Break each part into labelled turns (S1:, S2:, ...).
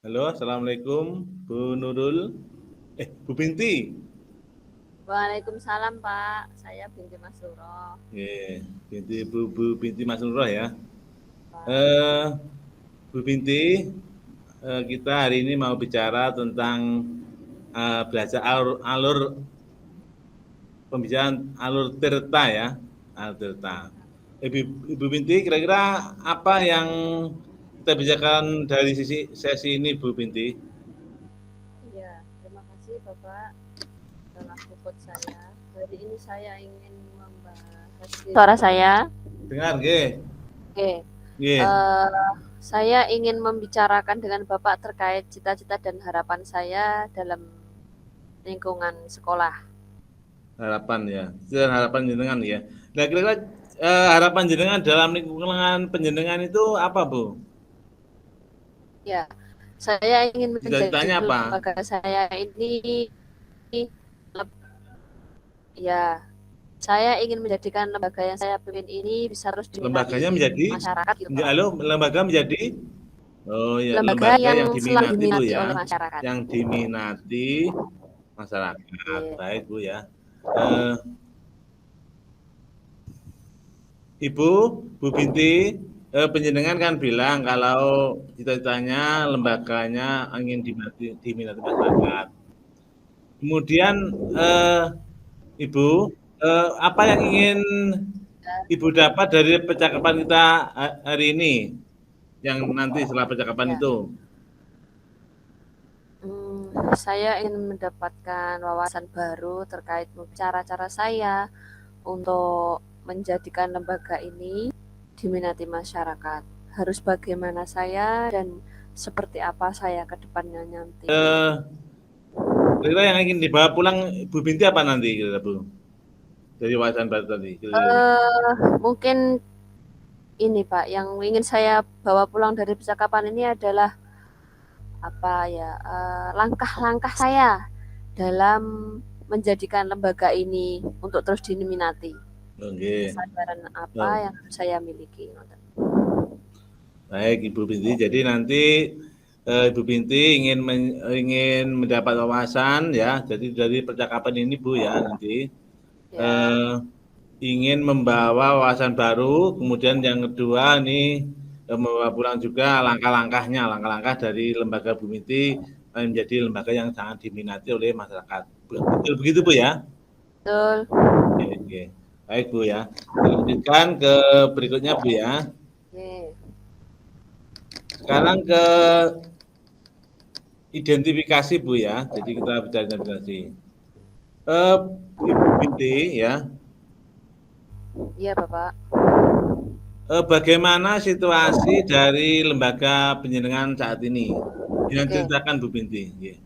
S1: Halo, assalamualaikum, Bu Nurul. Bu Binti.
S2: Waalaikumsalam Pak, saya binti Mas Suro.
S1: Binti Bu Binti Mas Nurul ya.
S2: Pak.
S1: Eh, Bu Binti, kita hari ini mau bicara tentang belajar alur pembicaraan alur tirta ya, alur tirta. Ibu Binti, kira-kira apa yang kita bicarakan dari sesi ini, Bu Binti?
S2: Iya, terima kasih Bapak telah jemput saya. Hari ini saya ingin membahas suara saya.
S1: Dengar, nggih.
S2: Oke,
S1: Nggih,
S2: eh, saya ingin membicarakan dengan Bapak terkait cita-cita dan harapan saya dalam lingkungan sekolah.
S1: harapan ya. Dan harapan jenengan ya. Nah, kira-kira harapan jenengan dalam lingkungan penjenengan itu apa, Bu?
S2: Ya, saya ingin menjadi
S1: Cita-citanya apa?
S2: lembaga saya ini, ya, saya ingin menjadikan lembaga yang saya pimpin ini bisa terus
S1: Lembaganya
S2: diminati
S1: menjadi,
S2: masyarakat gitu Pak.
S1: halo, lembaga menjadi, oh ya,
S2: Lembaga
S1: lembaga
S2: yang
S1: yang
S2: selalu
S1: diminati, Bu
S2: diminati
S1: ya.
S2: oleh masyarakat.
S1: Yang diminati masyarakat.
S2: Oke.
S1: Baik, Bu ya. Eh, Ibu, Bu Binti, penjenengan kan bilang kalau cita-citanya lembaganya ingin diminati masyarakat. Kemudian Ibu, apa yang ingin Ibu dapat dari percakapan kita hari ini, yang nanti setelah percakapan
S2: Ya,
S1: itu?
S2: saya ingin mendapatkan wawasan baru terkait cara-cara saya untuk menjadikan lembaga ini diminati masyarakat. Harus bagaimana saya dan seperti apa saya ke depannya nanti.
S1: Eh, Kira-kira yang ingin dibawa pulang Ibu Binti apa nanti, kira-kira Bu? Dari wawasan baru tadi, kira-kira.
S2: Mungkin ini Pak, yang ingin saya bawa pulang dari percakapan ini adalah apa ya, langkah-langkah saya dalam menjadikan lembaga ini untuk terus diminati.
S1: Oke.
S2: Kesadaran apa
S1: Oh,
S2: yang harus saya miliki.
S1: baik Ibu Binti. Jadi nanti Ibu Binti ingin mendapat wawasan ya. Jadi dari percakapan ini Bu ya nanti
S2: Ya,
S1: eh, ingin membawa wawasan baru. Kemudian yang kedua ini membawa pulang juga langkah-langkah dari lembaga Bu Binti menjadi lembaga yang sangat diminati oleh masyarakat. Betul begitu Bu ya?
S2: betul.
S1: Oke, oke. Baik Bu ya. Kita lanjutkan ke berikutnya Bu ya.
S2: Oke.
S1: Sekarang ke identifikasi Bu ya. Jadi kita bicara identifikasi. Eh, Ibu Binti ya,
S2: Iya, Bapak.
S1: bagaimana situasi dari lembaga penjenengan saat ini? Yang
S2: Oke,
S1: ceritakan Bu Binti. Nggih.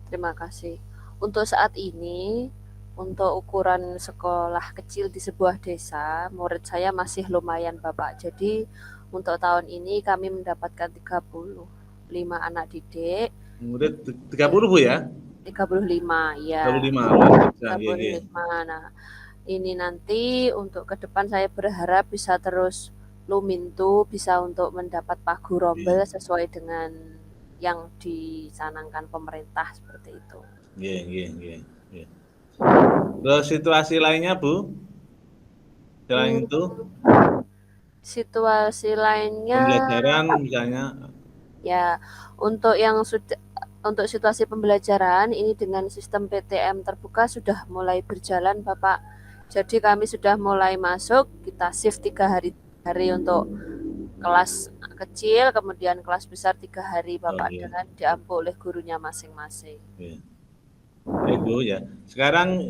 S2: terima kasih. Untuk saat ini, untuk ukuran sekolah kecil di sebuah desa, murid saya masih lumayan, Bapak. Jadi, untuk tahun ini kami mendapatkan 35 anak didik.
S1: Murid
S2: Ya,
S1: 30 Bu ya?
S2: 35,
S1: Tiga puluh
S2: ya.
S1: lima luar biasa.
S2: Tiga
S1: Nggih,
S2: puluh
S1: nggih.
S2: lima. Nah, ini nanti untuk ke depan saya berharap bisa terus lumintu, bisa untuk mendapat pagu rombel
S1: Nggih,
S2: sesuai dengan yang dicanangkan pemerintah seperti itu.
S1: nggih, nggih, nggih, nggih. Terus situasi lainnya Bu, selain
S2: Hmm,
S1: itu
S2: situasi lainnya
S1: pembelajaran misalnya.
S2: ya untuk situasi pembelajaran ini dengan sistem PTM terbuka sudah mulai berjalan Bapak. Jadi kami sudah mulai masuk, kita shift 3 hari untuk kelas kecil, kemudian kelas besar 3 hari
S1: Oh,
S2: Bapak
S1: nggih,
S2: dengan diampu oleh gurunya masing-masing.
S1: nggih. Baik Bu ya. Sekarang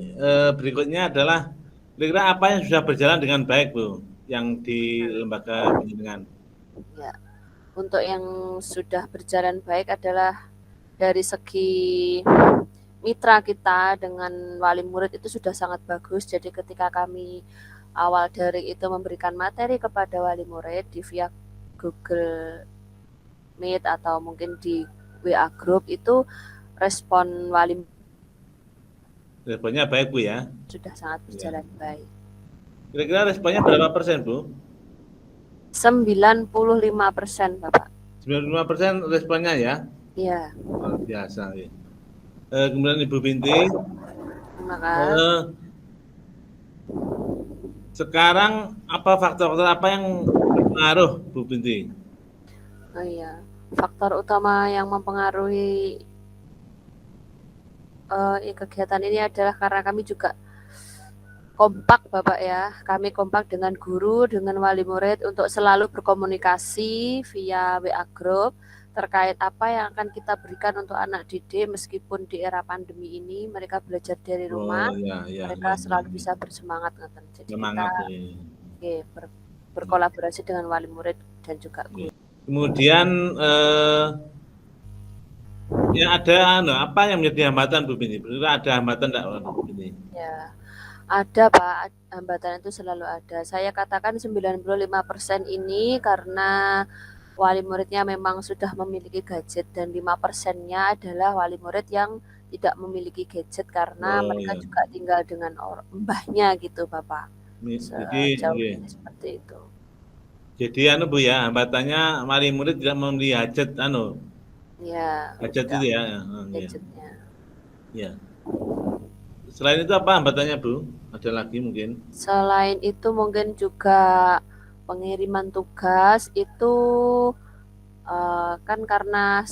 S1: berikutnya adalah kira-kira apa yang sudah berjalan dengan baik Bu, yang di lembaga pendidikan.
S2: Ya, untuk yang sudah berjalan baik adalah dari segi mitra kita dengan wali murid itu sudah sangat bagus. Jadi ketika kami awal dari itu memberikan materi kepada wali murid di via Google Meet atau mungkin di WA Group itu respon wali
S1: Responnya baik Bu ya.
S2: sudah sangat
S1: Ya.
S2: berjalan baik.
S1: Kira-kira responnya berapa persen Bu?
S2: 95% Bapak.
S1: 95% responnya ya.
S2: Iya.
S1: Luar biasa. Ya. Kemudian Ibu Binti,
S2: Terima kasih.
S1: sekarang apa faktor-faktor apa yang berpengaruh, Bu Binti?
S2: Oh iya, faktor utama yang mempengaruhi kegiatan ini adalah karena kami juga kompak Bapak ya. Kami kompak dengan guru, dengan wali murid untuk selalu berkomunikasi via WA Group terkait apa yang akan kita berikan untuk anak didik meskipun di era pandemi ini mereka belajar dari
S1: Oh
S2: rumah,
S1: ya, ya,
S2: mereka
S1: ya, ya,
S2: selalu
S1: ya.
S2: bisa bersemangat. Jadi kita
S1: Semangat. Ya.
S2: berkolaborasi dengan wali murid dan juga
S1: Ya.
S2: guru.
S1: Kemudian ya ada apa yang menjadi hambatan Bu Binti? Ada hambatan enggak Bu Binti?
S2: Ya, ada Pak, hambatan itu selalu ada. Saya katakan 95% ini karena wali muridnya memang sudah memiliki gadget dan 5%-nya adalah wali murid yang tidak memiliki gadget karena
S1: Oh
S2: mereka
S1: ya.
S2: juga tinggal dengan mbahnya gitu Bapak.
S1: Jadi
S2: Sejauh
S1: ya.
S2: ini seperti itu.
S1: Jadi Bu ya, hambatannya wali murid tidak membeli hajat
S2: Ya,
S1: hajat
S2: tidak
S1: itu ya. Ya.
S2: gadgetnya.
S1: Ya. Selain itu apa hambatannya Bu? Ada lagi mungkin?
S2: Selain itu mungkin juga pengiriman tugas itu kan karena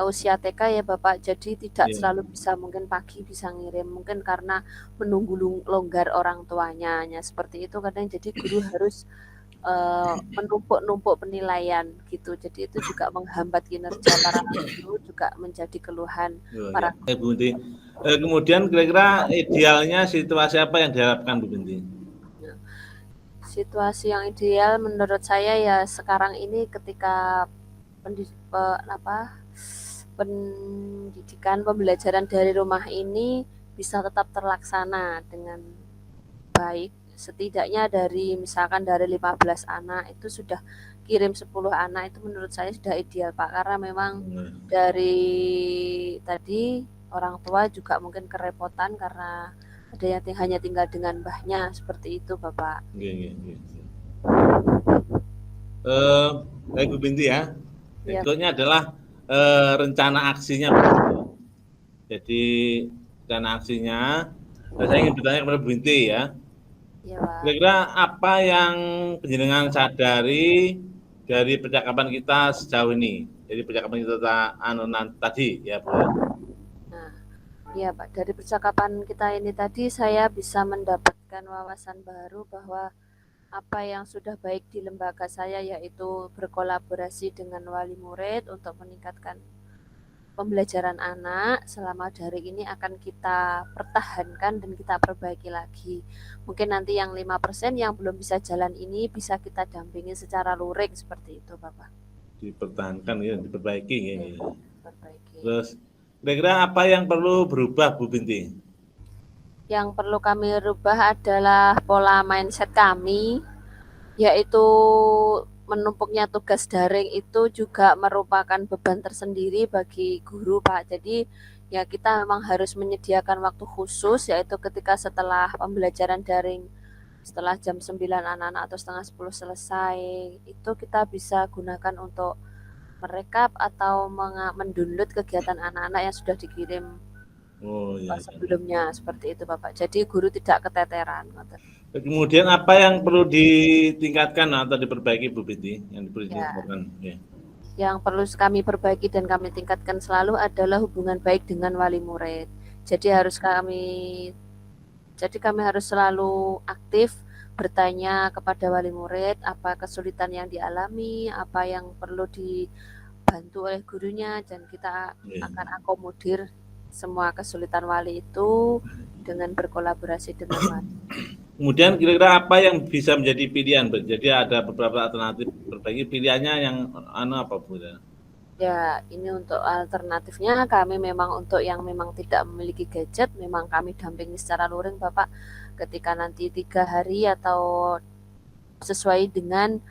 S2: usia TK ya Bapak, jadi tidak
S1: Ya.
S2: selalu bisa mungkin pagi bisa ngirim, mungkin karena menunggu longgar orang tuanya, hanya seperti itu kadang jadi guru harus menumpuk-numpuk penilaian gitu. Jadi itu juga menghambat kinerja para guru, juga menjadi keluhan
S1: Oh, ya.
S2: para
S1: Bu Binti. Kemudian kira-kira idealnya situasi apa yang diharapkan Bu Binti?
S2: situasi yang ideal menurut saya ya sekarang ini ketika pendidikan pembelajaran dari rumah ini bisa tetap terlaksana dengan baik. Setidaknya dari misalkan dari 15 anak itu sudah kirim 10 anak itu menurut saya sudah ideal Pak, karena memang dari tadi orang tua juga mungkin kerepotan karena ada yang hanya tinggal dengan mbahnya seperti itu Bapak.
S1: Baik Bu Binti ya.
S2: Ya,
S1: Berikutnya adalah rencana aksinya. Jadi rencana aksinya, saya ingin bertanya kepada Bu Binti ya.
S2: iya Pak.
S1: Kira-kira apa yang penjenengan sadari dari percakapan kita sejauh ini? Jadi percakapan kita tadi ya Bu.
S2: Nah, iya Pak, dari percakapan kita ini tadi saya bisa mendapatkan wawasan baru bahwa apa yang sudah baik di lembaga saya yaitu berkolaborasi dengan wali murid untuk meningkatkan pembelajaran anak selama daring ini akan kita pertahankan dan kita perbaiki lagi. Mungkin nanti yang 5% yang belum bisa jalan ini bisa kita dampingi secara luring seperti itu Bapak.
S1: Dipertahankan ya, diperbaiki ya.
S2: Perbaiki.
S1: Terus kira-kira apa yang perlu berubah Bu Binti?
S2: Yang perlu kami rubah adalah pola mindset kami, yaitu menumpuknya tugas daring itu juga merupakan beban tersendiri bagi guru Pak. Jadi ya kita memang harus menyediakan waktu khusus yaitu ketika setelah pembelajaran daring setelah jam 9 anak-anak atau setengah 10 selesai itu kita bisa gunakan untuk merekap atau mendownload kegiatan anak-anak yang sudah dikirim sebelumnya seperti itu Bapak. Jadi guru tidak keteteran.
S1: Kemudian apa yang perlu ditingkatkan atau diperbaiki Bu Binti yang perlu ditingkatkan? Ya.
S2: Yang perlu kami perbaiki dan kami tingkatkan selalu adalah hubungan baik dengan wali murid. Jadi kami harus selalu aktif bertanya kepada wali murid apa kesulitan yang dialami, apa yang perlu dibantu oleh gurunya dan kita akan akomodir semua kesulitan wali itu dengan berkolaborasi dengan wali.
S1: Kemudian kira-kira apa yang bisa menjadi pilihan? Jadi ada beberapa alternatif perbaiki pilihannya yang apa Bu?
S2: Ya, ini untuk alternatifnya kami memang untuk yang memang tidak memiliki gadget, memang kami dampingi secara luring Bapak ketika nanti 3 hari atau sesuai dengan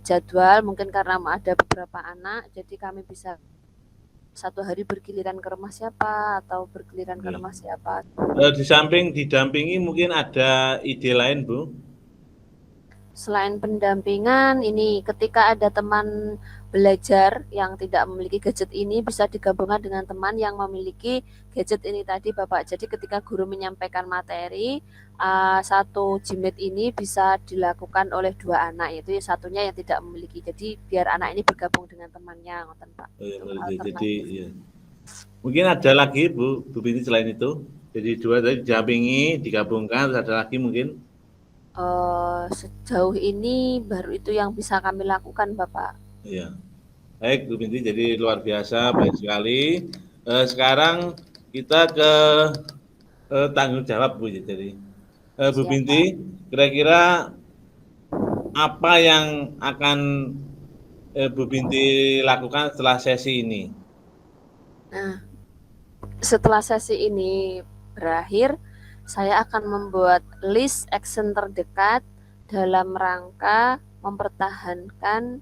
S2: jadwal mungkin karena ada beberapa anak jadi kami bisa 1 hari bergiliran ke rumah siapa atau bergiliran ke rumah siapa.
S1: Di samping didampingi mungkin ada ide lain Bu?
S2: Selain pendampingan, ini ketika ada teman belajar yang tidak memiliki gadget ini bisa digabungkan dengan teman yang memiliki gadget ini tadi Bapak. Jadi ketika guru menyampaikan materi, satu Gmeet ini bisa dilakukan oleh 2 anak, yaitu satunya yang tidak memiliki. Jadi biar anak ini bergabung dengan temannya, ngoten Pak.
S1: Oh, ya,
S2: Itu
S1: jadi
S2: alternatif.
S1: ya. Mungkin ada lagi Bu Binti selain itu. Jadi 2 tadi didampingi, digabungkan, terus ada lagi mungkin?
S2: Sejauh ini baru itu yang bisa kami lakukan Bapak.
S1: Iya. Baik Bu Binti, jadi luar biasa, baik sekali. Sekarang kita ke tanggung jawab Bu. Jadi Bu
S2: Siap Pak.
S1: Binti, kira-kira apa yang akan Bu Binti lakukan setelah sesi ini?
S2: Nah, setelah sesi ini berakhir, saya akan membuat list action terdekat dalam rangka mempertahankan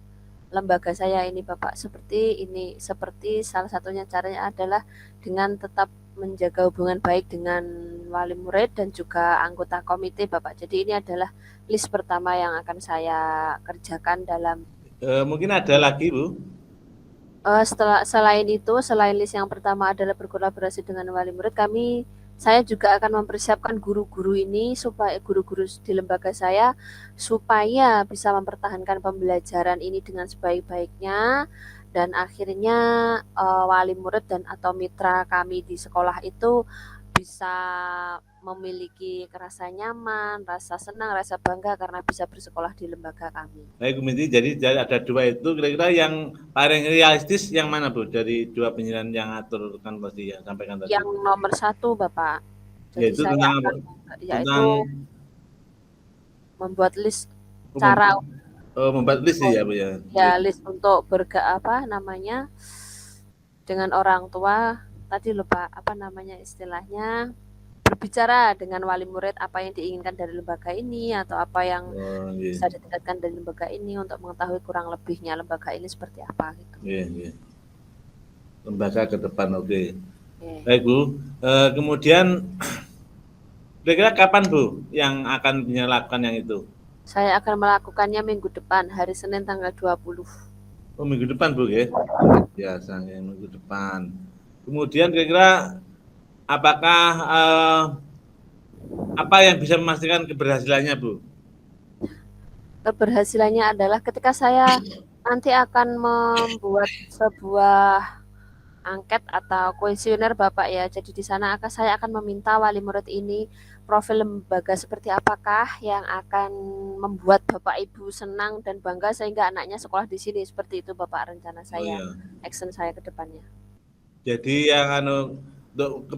S2: lembaga saya ini Bapak. Seperti salah satunya caranya adalah dengan tetap menjaga hubungan baik dengan wali murid dan juga anggota komite Bapak. Jadi ini adalah list pertama yang akan saya kerjakan dalam
S1: Mungkin ada lagi Bu?
S2: Selain list yang pertama adalah berkolaborasi dengan wali murid, saya juga akan mempersiapkan guru-guru ini supaya guru-guru di lembaga saya supaya bisa mempertahankan pembelajaran ini dengan sebaik-baiknya dan akhirnya wali murid dan atau mitra kami di sekolah itu bisa memiliki rasa nyaman, rasa senang, rasa bangga karena bisa bersekolah di lembaga kami.
S1: Baik Bu Binti, jadi ada 2 itu, kira-kira yang paling realistis yang mana Bu? Dari 2 penjelasan yang aturkan tadi, yang sampaikan tadi?
S2: Yang nomor 1 Bapak. Jadi
S1: Yaitu
S2: saya
S1: tentang apa?
S2: akan yaitu
S1: Tentang
S2: membuat list
S1: mem
S2: cara
S1: membuat list
S2: untuk
S1: ya Bu ya?
S2: ya
S1: List.
S2: list untuk dengan orang tua tadi lupa apa namanya istilahnya, berbicara dengan wali murid apa yang diinginkan dari lembaga ini atau apa yang
S1: Oh, iya.
S2: bisa ditingkatkan dari lembaga ini untuk mengetahui kurang lebihnya lembaga ini seperti apa gitu.
S1: Iya, iya. Lembaga ke depan, oke.
S2: Oke.
S1: Baik Bu, kemudian kira-kira kapan Bu yang akan menyalakan yang itu?
S2: Saya akan melakukannya minggu depan, hari Senin tanggal 20.
S1: Oh, minggu depan Bu ya? Biasa ya, minggu depan. Kemudian kira-kira apakah apa yang bisa memastikan keberhasilannya Bu?
S2: Keberhasilannya adalah ketika saya nanti akan membuat sebuah angket atau kuesioner Bapak ya. Jadi di sana saya akan meminta wali murid ini profil lembaga seperti apakah yang akan membuat Bapak Ibu senang dan bangga sehingga anaknya sekolah di sini. Seperti itu Bapak rencana
S1: Oh
S2: saya,
S1: iya.
S2: action saya ke depannya.
S1: Jadi yang untuk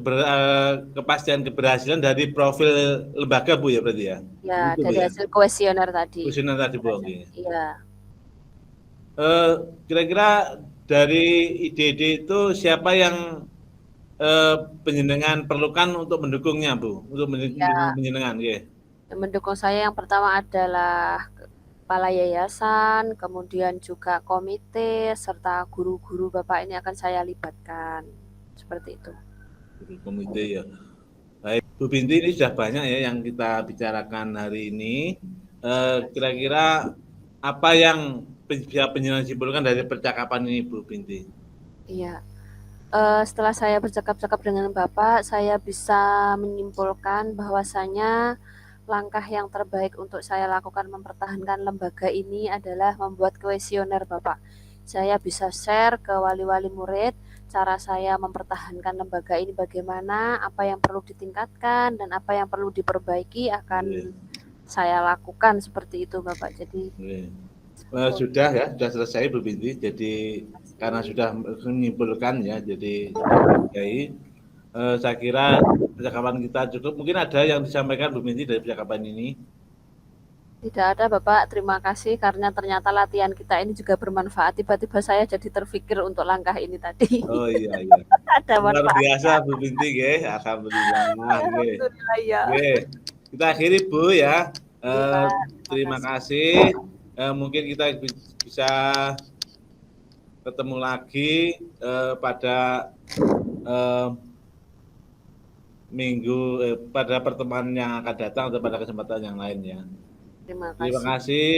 S1: kepastian keberhasilan dari profil lembaga Bu ya berarti ya?
S2: Ya,
S1: Itu Bu
S2: dari
S1: ya?
S2: hasil kuesioner tadi.
S1: Kuesioner tadi Bu, oke.
S2: Iya.
S1: Kira-kira dari ide-ide itu siapa yang penjenengan perlukan untuk mendukungnya Bu? Untuk mendukung
S2: Ya,
S1: penjenengan, oke.
S2: yang mendukung saya yang pertama adalah kepala yayasan, kemudian juga komite, serta guru-guru Bapak ini akan saya libatkan. Seperti itu.
S1: Komite ya. Baik, Bu Binti, ini sudah banyak ya yang kita bicarakan hari ini. Kira-kira apa yang bisa penjenengan simpulkan dari percakapan ini Bu Binti?
S2: Iya. Setelah saya bercakap-cakap dengan Bapak, saya bisa menyimpulkan bahwasanya langkah yang terbaik untuk saya lakukan mempertahankan lembaga ini adalah membuat kuesioner Bapak. Saya bisa share ke wali-wali murid cara saya mempertahankan lembaga ini bagaimana, apa yang perlu ditingkatkan dan apa yang perlu diperbaiki akan
S1: Oke,
S2: saya lakukan seperti itu Bapak. Jadi
S1: oke. Sudah ya, sudah selesai Bu Binti. Jadi karena sudah menyimpulkan ya, jadi saya kira percakapan kita cukup. Mungkin ada yang disampaikan Bu Binti dari percakapan ini?
S2: Tidak ada Bapak, terima kasih karena ternyata latihan kita ini juga bermanfaat. Tiba-tiba saya jadi terpikir untuk langkah ini tadi.
S1: Oh iya, iya.
S2: Ada
S1: Luar
S2: manfaat.
S1: biasa Bu Binti, nggih. Alhamdulillah, nggih.
S2: Alhamdulillah ya.
S1: Oke, kita akhiri Bu ya.
S2: Iya, terima
S1: Terima
S2: kasih.
S1: kasih. Mungkin kita bisa ketemu lagi pada eh, pada pertemuan yang akan datang atau pada kesempatan yang lain ya.
S2: Terima
S1: Terima
S2: kasih.
S1: kasih.